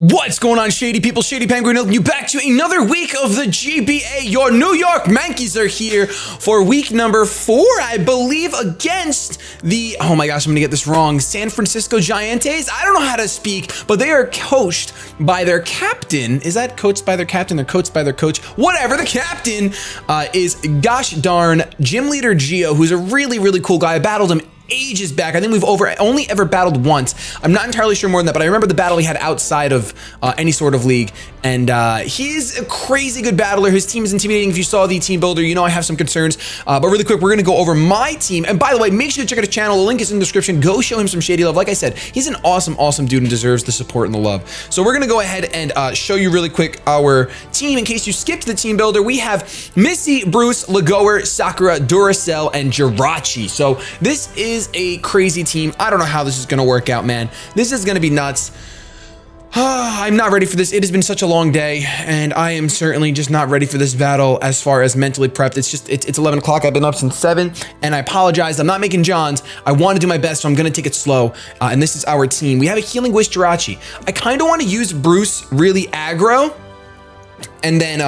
What's going on, Shady people? Shady Penguin welcome you back to another week of the GBA. Your New York Mankeys are here for week number 4, I believe, against the, oh my gosh, I'm gonna get this wrong, San Francisco Giants. I don't know how to speak, but they are coached by their captain. Is that coached by their captain? They're coached by their coach. Whatever, the captain is gosh darn Gym Leader Gio, who's a really, really cool guy. I battled him ages back. I think we've only ever battled once. I'm not entirely sure more than that, but I remember the battle we had outside of any sort of league. And he's a crazy good battler. His team is intimidating. If you saw the team builder, you know I have some concerns. But really quick, we're going to go over my team. And by the way, make sure to check out his channel. The link is in the description. Go show him some Shady love. Like I said, he's an awesome, awesome dude and deserves the support and the love. So we're going to go ahead and show you really quick our team. In case you skipped the team builder, we have Missy, Bruce, Lagoer, Sakura, Duracell, and Jirachi. So this is a crazy team. I don't know how this is going to work out, man. This is going to be nuts. I'm not ready for this. It has been such a long day, and I am certainly just not ready for this battle as far as mentally prepped. It's 11 o'clock. I've been up since 7, and I apologize. I'm not making Johns. I want to do my best, so I'm going to take it slow, and this is our team. We have a Healing Wish Jirachi. I kind of want to use Bruce really aggro, and then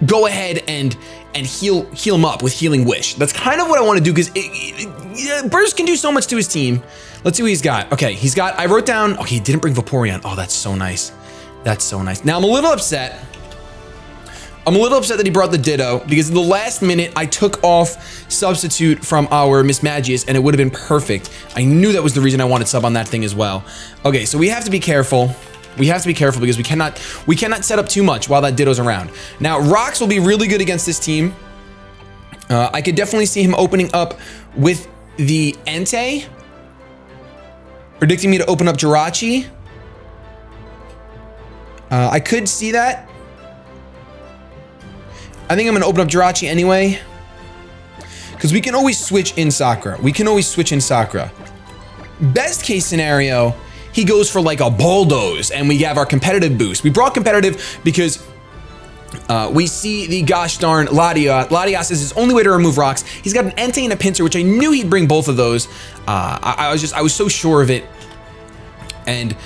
go ahead and heal him up with Healing Wish. That's kind of what I want to do, because Bruce can do so much to his team. Let's see what he's got. Okay, I wrote down, okay, he didn't bring Vaporeon. Oh, that's so nice. That's so nice. Now, I'm a little upset. I'm a little upset that he brought the Ditto, because in the last minute, I took off Substitute from our Miss Magius, and it would have been perfect. I knew that was the reason I wanted Sub on that thing as well. Okay, so we have to be careful. We have to be careful because we cannot set up too much while that Ditto's around. Now, Rocks will be really good against this team. I could definitely see him opening up with the Entei, predicting me to open up Jirachi. I could see that. I think I'm gonna open up Jirachi anyway, because we can always switch in Sakura. Best case scenario, he goes for like a bulldoze and we have our competitive boost. We brought competitive because we see the gosh darn Latias. Latias is his only way to remove rocks. He's got an Entei and a Pinsir, which I knew he'd bring both of those. I was so sure of it. And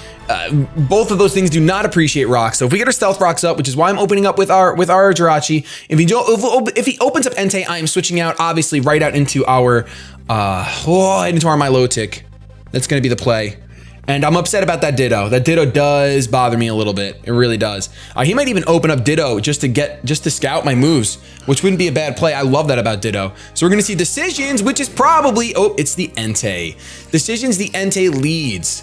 both of those things do not appreciate rocks. So if we get our stealth rocks up, which is why I'm opening up with our Jirachi, if he opens up Entei, I am switching out obviously right out into our Milotic. That's gonna be the play. And I'm upset about that Ditto. That Ditto does bother me a little bit. It really does. He might even open up Ditto just to scout my moves, which wouldn't be a bad play. I love that about Ditto. So we're gonna see Decisions, which is probably, oh, it's the Entei. Decisions, the Entei leads.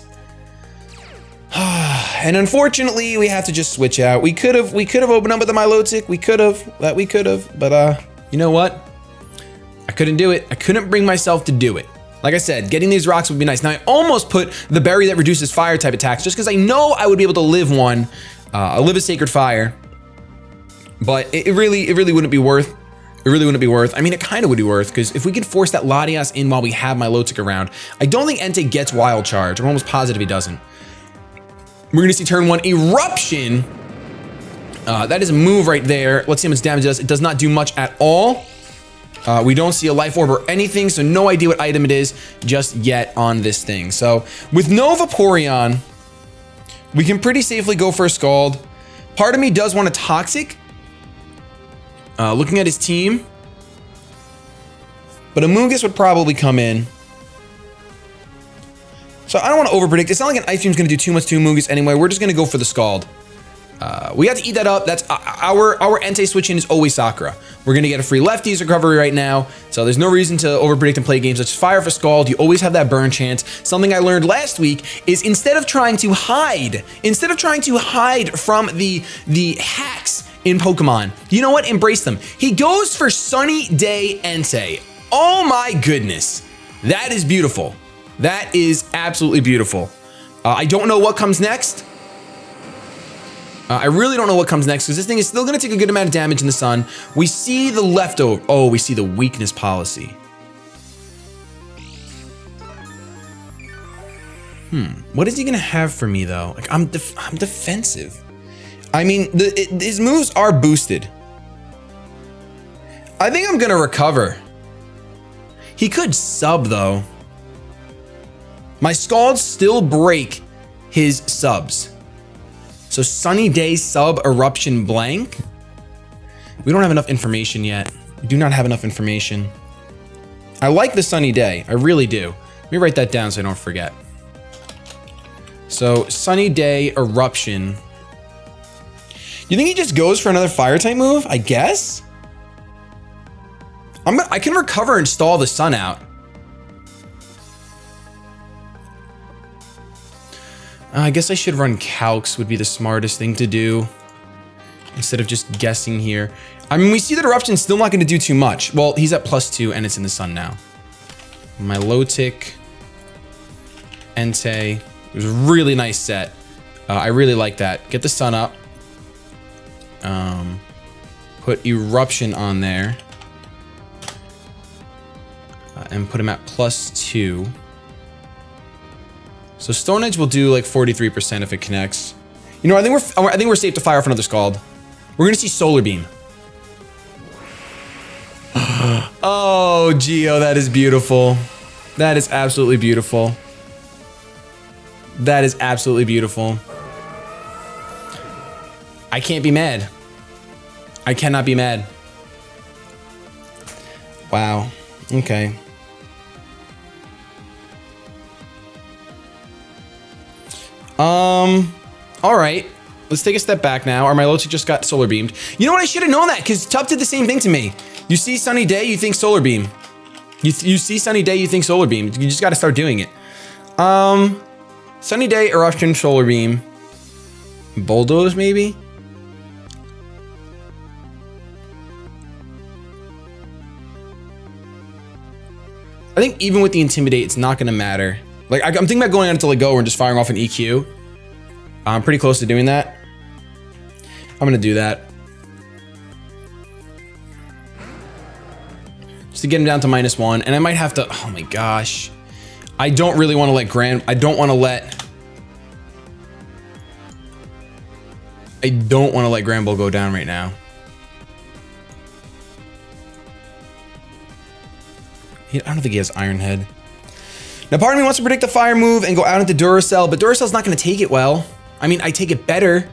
And unfortunately, we have to just switch out. We could have opened up with the Milotic. We could have, but you know what? I couldn't do it. I couldn't bring myself to do it. Like I said, getting these rocks would be nice. Now, I almost put the berry that reduces fire type attacks just because I know I would be able to live one. I'll live a Sacred Fire. But it really wouldn't be worth. It really wouldn't be worth. I mean, it kind of would be worth, because if we could force that Latias in while we have my Milotic around, I don't think Entei gets Wild Charge. I'm almost positive he doesn't. We're gonna see turn 1 Eruption. That is a move right there. Let's see how much damage it does. It does not do much at all. We don't see a life orb or anything, so no idea what item it is just yet on this thing. So with no Vaporeon, we can pretty safely go for a Scald. Part of me does want a Toxic, looking at his team, but a Moongus would probably come in. So I don't want to overpredict. It's not like an Ice Beam's going to do too much to Moongus anyway. We're just going to go for the Scald. We have to eat that up. That's our Entei switch in is always Sakura. We're gonna get a free lefties recovery right now, so there's no reason to overpredict and play games. Let's fire for Scald. You always have that burn chance. Something I learned last week is instead of trying to hide from the hacks in Pokemon, you know what? Embrace them. He goes for Sunny Day Entei. Oh my goodness, that is beautiful. That is absolutely beautiful. I don't know what comes next. I really don't know what comes next, because this thing is still going to take a good amount of damage in the sun. We see the leftover. Oh, we see the weakness policy. What is he going to have for me, though? Like, I'm defensive. I mean, his moves are boosted. I think I'm going to recover. He could sub, though. My Scalds still break his subs. So sunny day sub eruption blank. We don't have enough information yet. We do not have enough information. I like the sunny day. I really do. Let me write that down so I don't forget. So sunny day eruption. You think he just goes for another fire type move? I guess. I can recover and stall the sun out. I guess I should run calcs would be the smartest thing to do instead of just guessing here. I mean, we see that eruption's still not going to do too much. Well, he's at +2 and it's in the sun now. My low tick, Entei. It was a really nice set. I really like that. Get the sun up. Put eruption on there. And put him at +2. So Stone Edge will do like 43% if it connects. You know, I think we're safe to fire off another Scald. We're gonna see Solar Beam. Oh, Geo, that is beautiful. That is absolutely beautiful. That is absolutely beautiful. I can't be mad. I cannot be mad. Wow. Okay. All right. Let's take a step back now. Our Milotic just got solar beamed. You know what? I should have known that because Tup did the same thing to me. You see sunny day, you think solar beam. You see sunny day, you think solar beam. You just got to start doing it. Sunny day, eruption, solar beam, bulldoze maybe. I think even with the intimidate, it's not gonna matter. Like I'm thinking about going on until I go and just firing off an EQ. I'm pretty close to doing that. I'm gonna do that. Just to get him down to -1, and I might have to, oh my gosh. I don't really want to let I don't want to let Granbull go down right now. I don't think he has Iron Head. Now, part of me wants to predict the fire move and go out into Duracell, but Duracell's not going to take it well. I mean, I take it better.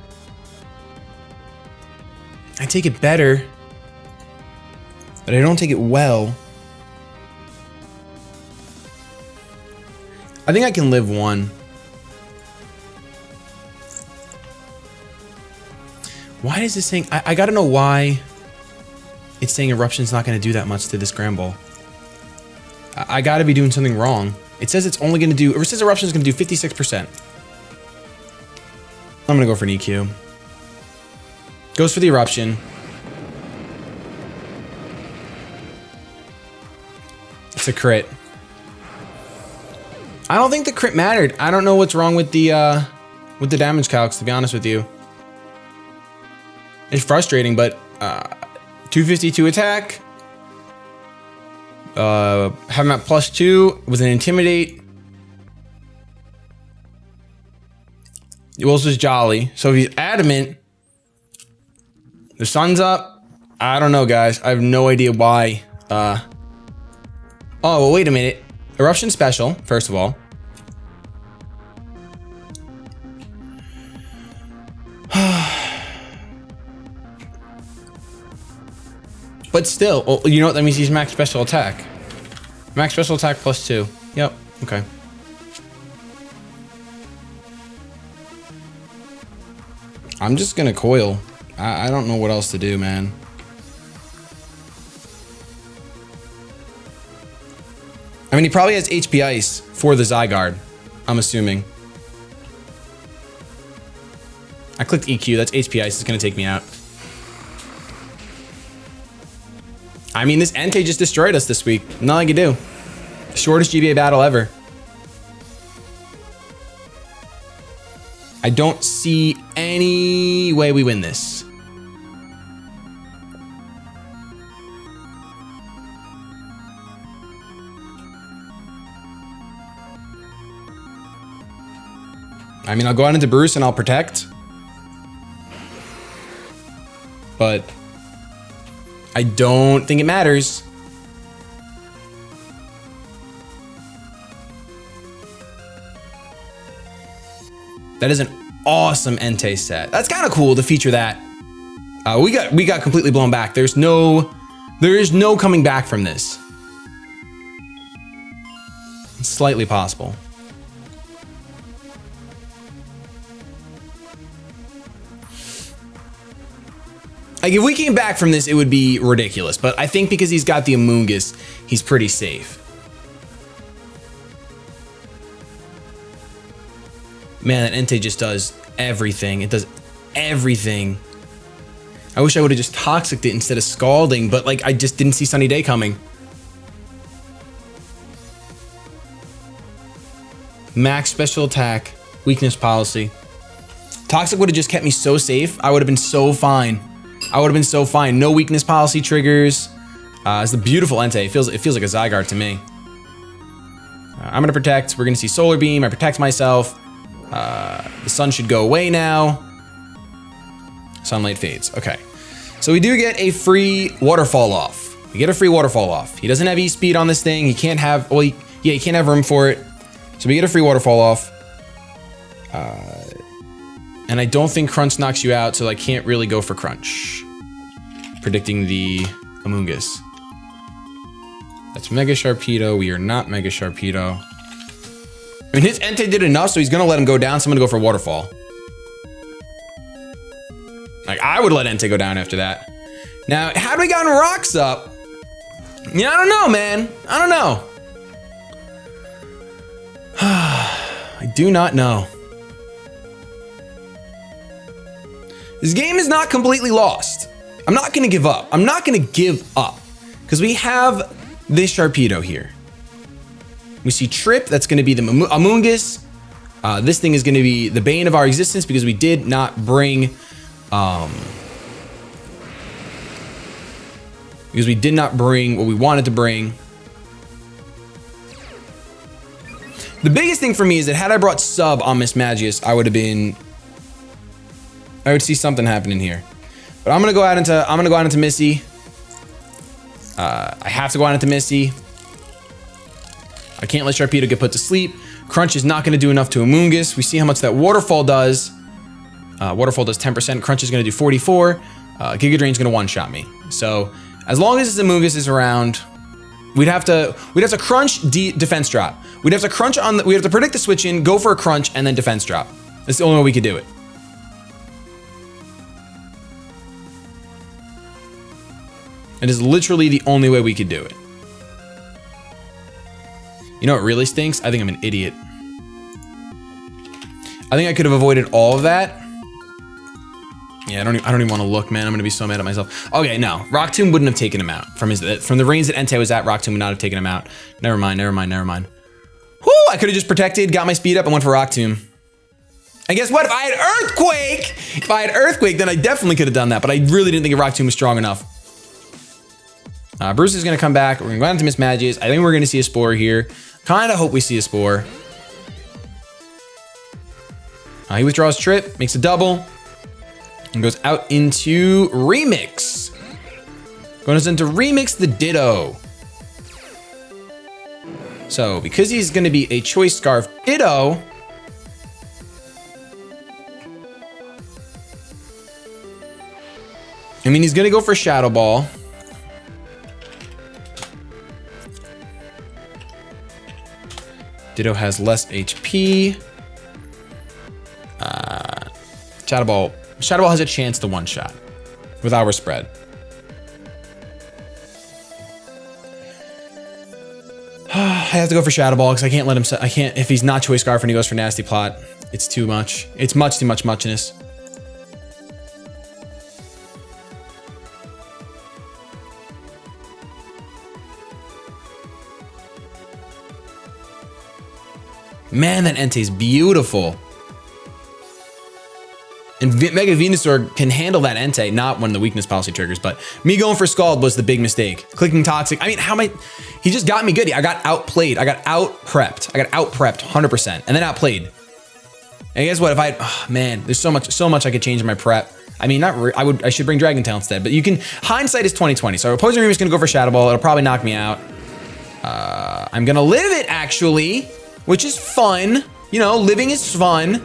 I take it better, but I don't take it well. I think I can live one. Why is this saying? I gotta know why it's saying Eruption's not going to do that much to this Granbull. I gotta be doing something wrong. It says it's only gonna do, or it says Eruption's gonna do 56%. I'm gonna go for an EQ. Goes for the Eruption. It's a crit. I don't think the crit mattered. I don't know what's wrong with the damage calcs, to be honest with you. It's frustrating, but 252 attack. Have him at +2 with an intimidate. Will's is jolly. So if he's adamant, the sun's up. I don't know, guys. I have no idea why. Oh, well, wait a minute. Eruption special, first of all. But still, oh, you know what? That means he's max special attack. Max special attack +2. Yep. Okay. I'm just gonna coil. I don't know what else to do, man. I mean, he probably has HP Ice for the Zygarde, I'm assuming. I clicked EQ. That's HP Ice. It's gonna take me out. I mean, this Entei just destroyed us this week. Nothing I can do. Shortest GBA battle ever. I don't see any way we win this. I mean, I'll go out into Bruce and I'll protect. But I don't think it matters. That is an awesome Entei set. That's kind of cool to feature that. We got completely blown back. There is no coming back from this. It's slightly possible. Like, if we came back from this, it would be ridiculous. But I think because he's got the Amoonguss, he's pretty safe. Man, that Entei just does everything. It does everything. I wish I would have just Toxic'd it instead of Scalding, but like, I just didn't see Sunny Day coming. Max special attack, weakness policy. Toxic would have just kept me so safe. I would have been so fine. I would have been so fine. No weakness policy triggers. It's the beautiful Entei. It feels like a Zygarde to me. I'm gonna protect. We're gonna see Solar Beam. I protect myself. The sun should go away now. Sunlight fades. Okay. So we do get a free waterfall off. We get a free waterfall off. He doesn't have E-Speed on this thing. He can't have, well, he can't have room for it. So we get a free waterfall off. And I don't think Crunch knocks you out, so I can't really go for Crunch. Predicting the Amoonguss. That's Mega Sharpedo. We are not Mega Sharpedo. I mean, his Entei did enough, so he's gonna let him go down, so I'm gonna go for Waterfall. Like, I would let Entei go down after that. Now, had we gotten Rocks up? Yeah, I don't know, man. I don't know. I do not know. This game is not completely lost. I'm not gonna give up. I'm not gonna give up. Because we have this Sharpedo here. We see Trip, that's gonna be the Amoonguss. This thing is gonna be the bane of our existence because we did not bring, what we wanted to bring. The biggest thing for me is that had I brought Sub on Miss Magius, I would see something happening here. But I'm gonna go out into Missy. I have to go out into Missy. I can't let Sharpedo get put to sleep. Crunch is not gonna do enough to Amoonguss. We see how much that Waterfall does. Waterfall does 10%. Crunch is gonna do 44. Giga Drain's gonna one-shot me. So as long as this Amoonguss is around, we'd have to Crunch defense drop. We'd have to Crunch on we have to predict the switch in, go for a Crunch, and then defense drop. That's the only way we could do it. It is literally the only way we could do it. You know what really stinks? I think I'm an idiot. I think I could have avoided all of that. Yeah, I don't even want to look, man. I'm gonna be so mad at myself. Okay, no, Rock Tomb wouldn't have taken him out from the range that Entei was at. Rock Tomb would not have taken him out. Never mind. Whoo! I could have just protected, got my speed up, and went for Rock Tomb. And guess what? If I had Earthquake, then I definitely could have done that. But I really didn't think Rock Tomb was strong enough. Bruce is gonna come back. We're gonna go out into Miss Magius. I think we're gonna see a Spore here. Kinda hope we see a Spore. He withdraws Trip, makes a double, and goes out into Remix. Goes into Remix the Ditto. So, because he's gonna be a Choice Scarf Ditto, I mean, he's gonna go for Shadow Ball. Ditto has less HP. Shadow Ball has a chance to one-shot with our spread. I have to go for Shadow Ball because I can't let him. I can't if he's not Choice Scarf and he goes for Nasty Plot. It's too much. It's much too much muchness. Man, that Entei's beautiful. And Mega Venusaur can handle that Entei, not when the weakness policy triggers, but me going for Scald was the big mistake. Clicking Toxic, I mean, he just got me good. I got outplayed, I got out-prepped 100%, and then outplayed. And guess what, man, there's so much I could change in my prep. I mean, I should bring Dragon Tail instead, but you can, hindsight is 20/20. So opposing Remus is gonna go for Shadow Ball, it'll probably knock me out. I'm gonna live it actually, which is fun. You know, living is fun.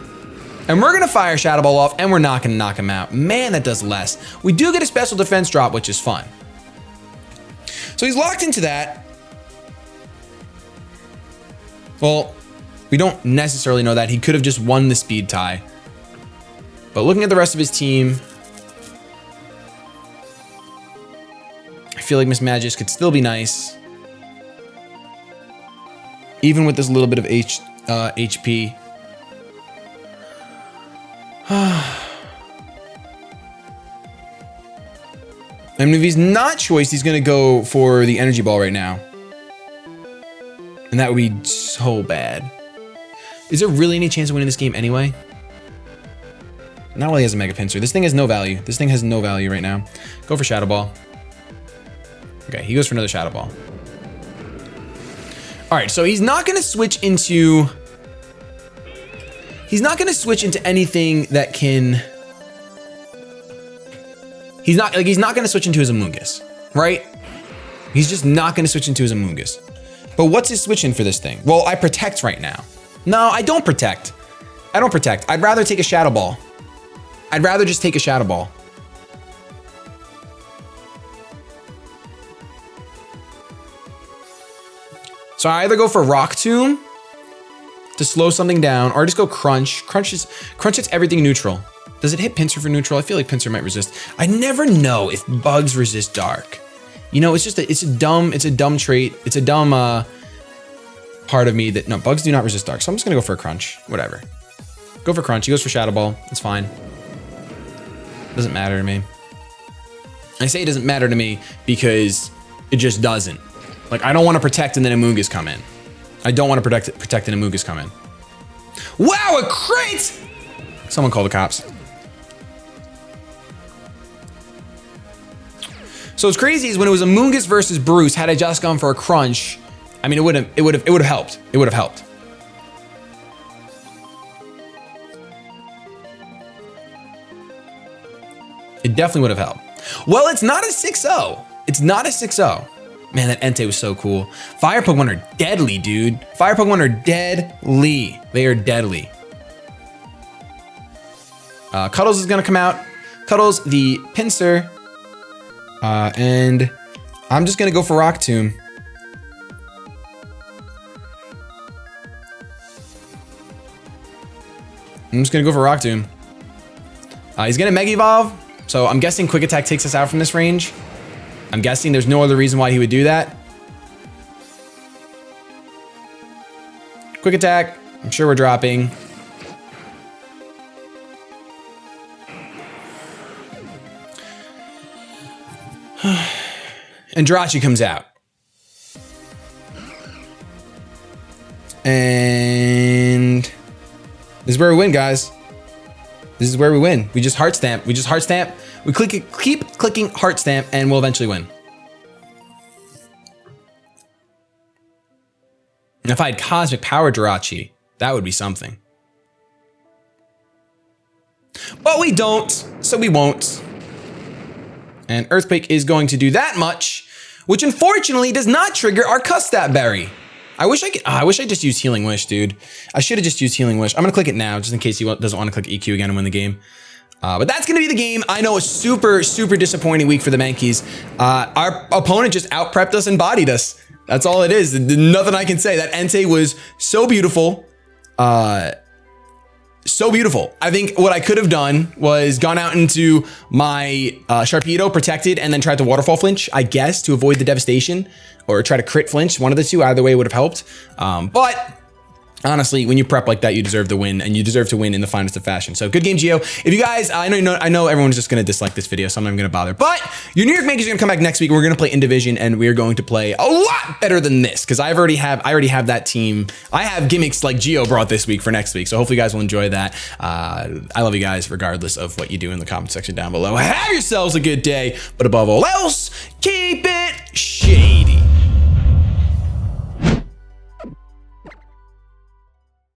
And we're gonna fire Shadow Ball off, and we're not gonna knock him out. Man, that does less. We do get a special defense drop, which is fun. So he's locked into that. Well, we don't necessarily know that. He could have just won the speed tie. But looking at the rest of his team, I feel like Miss Magis could still be nice. Even with this little bit of HP. I mean, if he's not choice, he's gonna go for the energy ball right now. And that would be so bad. Is there really any chance of winning this game anyway? Not while he has a Mega Pinsir. This thing has no value. This thing has no value right now. Go for Shadow Ball. Okay, he goes for another Shadow Ball. All right, so he's not gonna switch into... He's not gonna switch into anything that can... He's not gonna switch into his Amoonguss, right? He's just not gonna switch into his Amoonguss. But what's his switch in for this thing? Well, I protect right now. No, I don't protect. I don't protect. I'd rather take a Shadow Ball. I'd rather just take a Shadow Ball. So I either go for Rock Tomb to slow something down, or I just go Crunch. Crunch hits everything neutral. Does it hit Pinsir for neutral? I feel like Pinsir might resist. I never know if bugs resist dark. You know, it's a dumb trait. It's a dumb part of me that, no, bugs do not resist dark. So I'm just gonna go for a Crunch, whatever. Go for Crunch, he goes for Shadow Ball, it's fine. Doesn't matter to me. I say it doesn't matter to me because it just doesn't. Like, I don't want to protect and then Amoonguss come in. I don't want to protect and Amoonguss come in. Wow, a crit! Someone call the cops. So what's crazy is when it was Amoonguss versus Bruce, had I just gone for a Crunch, I mean, it would have helped. It would have helped. It definitely would have helped. Well, it's not a 6-0. It's not a 6-0. Man, that Entei was so cool. Fire Pokemon are deadly, dude. Fire Pokemon are deadly. They are deadly. Cuddles is gonna come out. Cuddles the Pinsir. And I'm just gonna go for Rock Tomb. I'm just gonna go for Rock Tomb. He's gonna Mega Evolve, so I'm guessing Quick Attack takes us out from this range. I'm guessing there's no other reason why he would do that. Quick Attack, I'm sure we're dropping. And Jirachi comes out. And this is where we win, guys. This is where we win. We just Heart Stamp. We just Heart Stamp. We keep clicking Heart Stamp, and we'll eventually win. And if I had Cosmic Power Jirachi, that would be something. But we don't, so we won't. And Earthquake is going to do that much, which unfortunately does not trigger our Custat Berry. I wish I just used Healing Wish, dude. I should have just used Healing Wish. I'm gonna click it now, just in case he doesn't want to click EQ again and win the game. But that's gonna be the game. I know, a super, super disappointing week for the Mankeys. Our opponent just out-prepped us and bodied us. That's all it is. Nothing I can say. That Entei was so beautiful. So beautiful. I think what I could have done was gone out into my Sharpedo, protected, and then tried to Waterfall flinch, I guess, to avoid the devastation, or try to crit flinch. One of the two, either way would have helped. But honestly, when you prep like that, you deserve to win, and you deserve to win in the finest of fashion. So good game, Gio. If you guys, I know everyone's just gonna dislike this video, so I'm not even gonna bother. But your New York Yankees are gonna come back next week. We're gonna play in division, and we're going to play a lot better than this, because I already have that team. I have gimmicks like Gio brought this week for next week. So hopefully you guys will enjoy that. I love you guys, regardless of what you do in the comment section down below. Have yourselves a good day, but above all else, keep it shady.